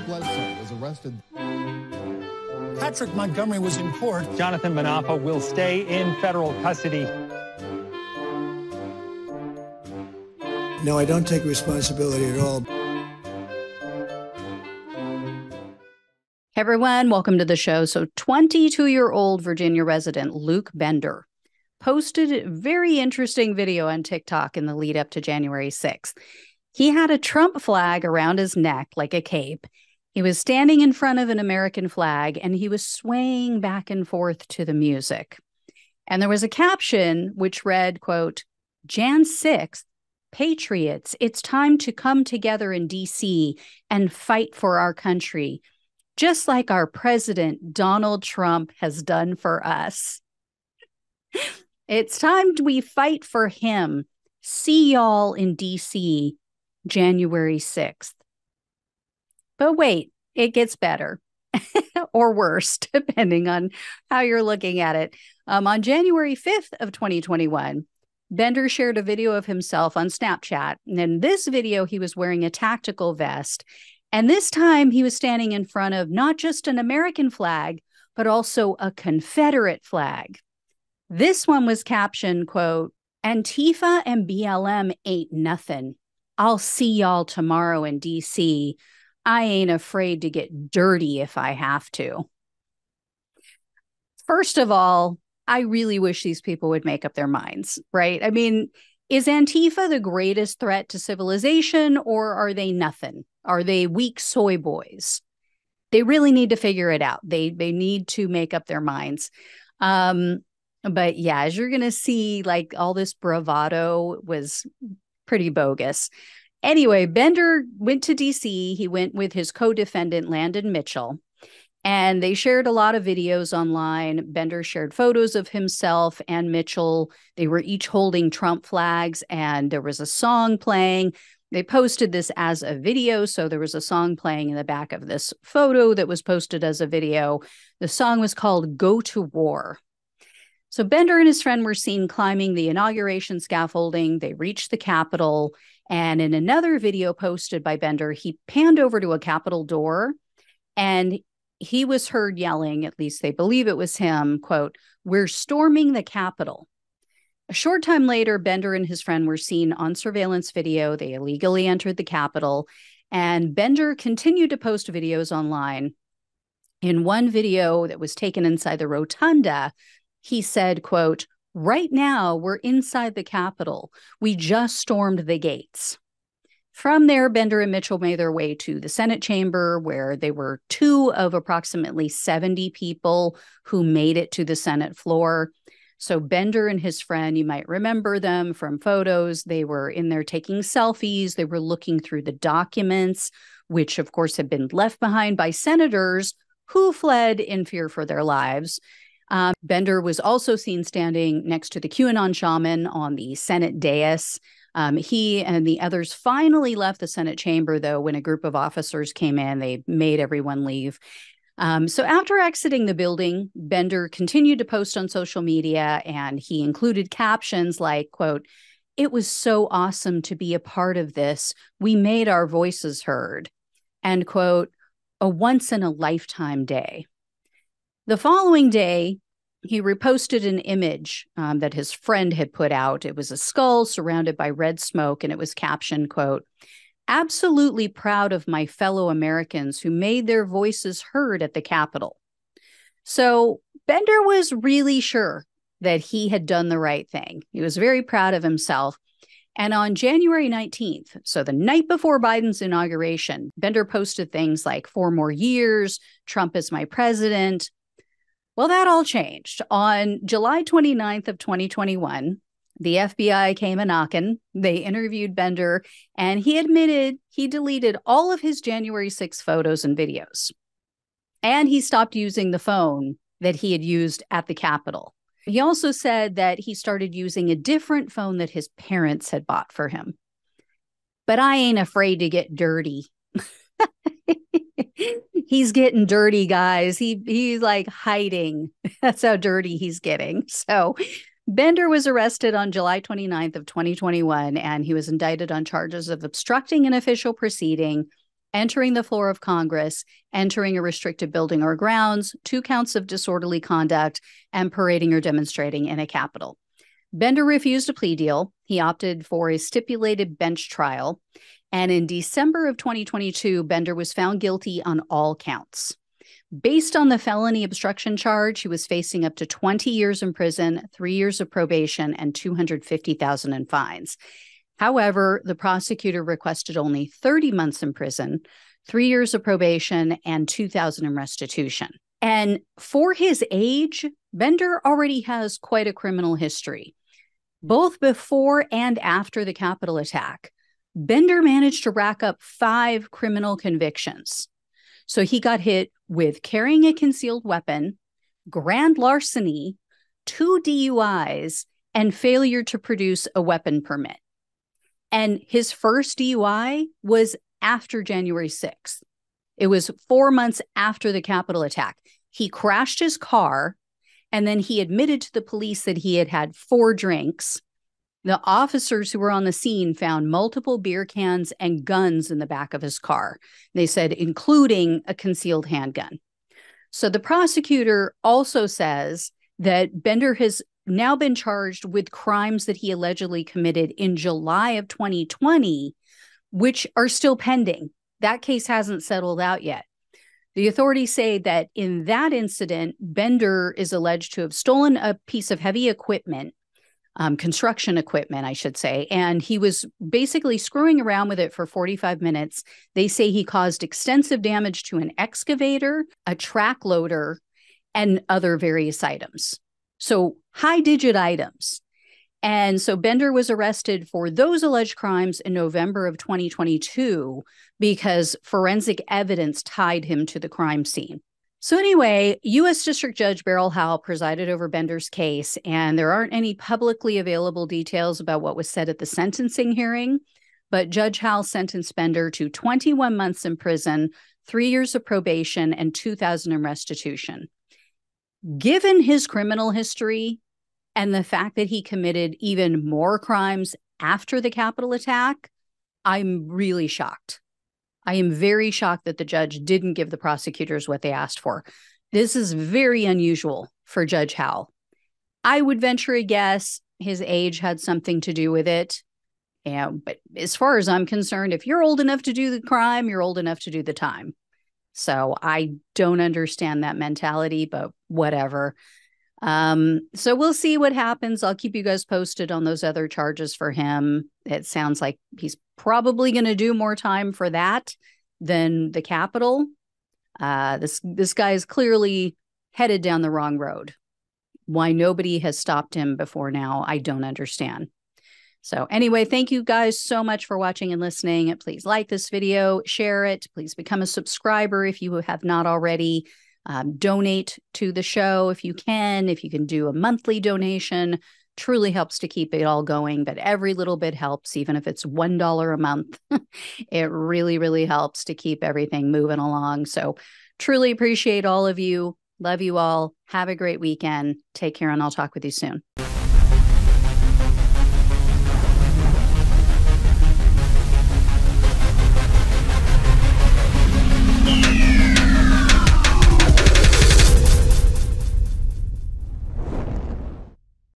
Bledsoe was arrested. Patrick Montgomery was in court. Jonathan Manapa will stay in federal custody. No, I don't take responsibility at all. Hey everyone, welcome to the show. So 22-year-old Virginia resident Luke Bender posted a very interesting video on TikTok in the lead up to January 6th. He had a Trump flag around his neck like a cape. He was standing in front of an American flag and he was swaying back and forth to the music. And there was a caption which read, quote, Jan 6th, Patriots, it's time to come together in D.C. and fight for our country, just like our president, Donald Trump, has done for us. It's time we fight for him. See y'all in D.C. January 6th. But wait, it gets better or worse, depending on how you're looking at it. On January 5th of 2021, Bender shared a video of himself on Snapchat. And in this video, he was wearing a tactical vest. And this time he was standing in front of not just an American flag, but also a Confederate flag. This one was captioned, quote, Antifa and BLM ain't nothing. I'll see y'all tomorrow in D.C. I ain't afraid to get dirty if I have to. First of all, I really wish these people would make up their minds, right? I mean, is Antifa the greatest threat to civilization, or are they nothing? Are they weak soy boys? They really need to figure it out. They need to make up their minds. But yeah, as you're going to see, like all this bravado was pretty bogus. Anyway, Bender went to D.C. He went with his co-defendant, Landon Mitchell, and they shared a lot of videos online. Bender shared photos of himself and Mitchell. They were each holding Trump flags, and there was a song playing. They posted this as a video, so there was a song playing in the back of this photo that was posted as a video. The song was called Go to War. So Bender and his friend were seen climbing the inauguration scaffolding. They reached the Capitol, and in another video posted by Bender, he panned over to a Capitol door, and he was heard yelling, at least they believe it was him, quote, "We're storming the Capitol." A short time later, Bender and his friend were seen on surveillance video. They illegally entered the Capitol, and Bender continued to post videos online. In one video that was taken inside the rotunda, he said, quote, "Right now, we're inside the Capitol. We just stormed the gates." From there, Bender and Mitchell made their way to the Senate chamber, where they were two of approximately 70 people who made it to the Senate floor. So Bender and his friend, you might remember them from photos. They were in there taking selfies. They were looking through the documents, which, of course, had been left behind by senators who fled in fear for their lives. Bender was also seen standing next to the QAnon shaman on the Senate dais. He and the others finally left the Senate chamber, though, when a group of officers came in. They made everyone leave. So after exiting the building, Bender continued to post on social media, and he included captions like, quote, "It was so awesome to be a part of this. We made our voices heard," and quote, "a once-in-a-lifetime day." The following day, he reposted an image that his friend had put out. It was a skull surrounded by red smoke, and it was captioned, quote, "Absolutely proud of my fellow Americans who made their voices heard at the Capitol." So Bender was really sure that he had done the right thing. He was very proud of himself. And on January 19th, so the night before Biden's inauguration, Bender posted things like 4 more years, Trump is my president. Well, that all changed. On July 29th of 2021, the FBI came a-knocking. They interviewed Bender, and he admitted he deleted all of his January 6 photos and videos. And he stopped using the phone that he had used at the Capitol. He also said that he started using a different phone that his parents had bought for him. But I ain't afraid to get dirty. He's getting dirty, guys. He's like hiding. That's how dirty he's getting. So Bender was arrested on July 29th of 2021, and he was indicted on charges of obstructing an official proceeding, entering the floor of Congress, entering a restricted building or grounds, 2 counts of disorderly conduct, and parading or demonstrating in a Capitol. Bender refused a plea deal. He opted for a stipulated bench trial. And in December of 2022, Bender was found guilty on all counts. Based on the felony obstruction charge, he was facing up to 20 years in prison, 3 years of probation, and $250,000 in fines. However, the prosecutor requested only 30 months in prison, 3 years of probation, and $2,000 in restitution. And for his age, Bender already has quite a criminal history. Both before and after the Capitol attack, Bender managed to rack up 5 criminal convictions. So he got hit with carrying a concealed weapon, grand larceny, 2 DUIs, and failure to produce a weapon permit. And his first DUI was after January 6th. It was 4 months after the Capitol attack. He crashed his car, and then he admitted to the police that he had had 4 drinks. The officers who were on the scene found multiple beer cans and guns in the back of his car. They said, including a concealed handgun. So the prosecutor also says that Bender has now been charged with crimes that he allegedly committed in July of 2020, which are still pending. That case hasn't settled out yet. The authorities say that in that incident, Bender is alleged to have stolen a piece of heavy equipment, construction equipment, I should say, and he was basically screwing around with it for 45 minutes. They say he caused extensive damage to an excavator, a track loader, and other various items. So high-digit items. And so Bender was arrested for those alleged crimes in November of 2022 because forensic evidence tied him to the crime scene. So anyway, U.S. District Judge Beryl Howell presided over Bender's case, and there aren't any publicly available details about what was said at the sentencing hearing, but Judge Howell sentenced Bender to 21 months in prison, 3 years of probation, and $2,000 in restitution. Given his criminal history and the fact that he committed even more crimes after the Capitol attack, I'm really shocked. I am very shocked that the judge didn't give the prosecutors what they asked for. This is very unusual for Judge Howell. I would venture a guess his age had something to do with it. But as far as I'm concerned, if you're old enough to do the crime, you're old enough to do the time. So I don't understand that mentality, but whatever. So we'll see what happens. I'll keep you guys posted on those other charges for him. It sounds like he's probably going to do more time for that than the Capitol. This guy is clearly headed down the wrong road. Why nobody has stopped him before now, I don't understand. So anyway, thank you guys so much for watching and listening. Please like this video, share it. Please become a subscriber if you have not already. Donate to the show if you can. If you can do a monthly donation, truly helps to keep it all going. But every little bit helps, even if it's $1 a month. It really, really helps to keep everything moving along. So truly appreciate all of you. Love you all. Have a great weekend. Take care, and I'll talk with you soon.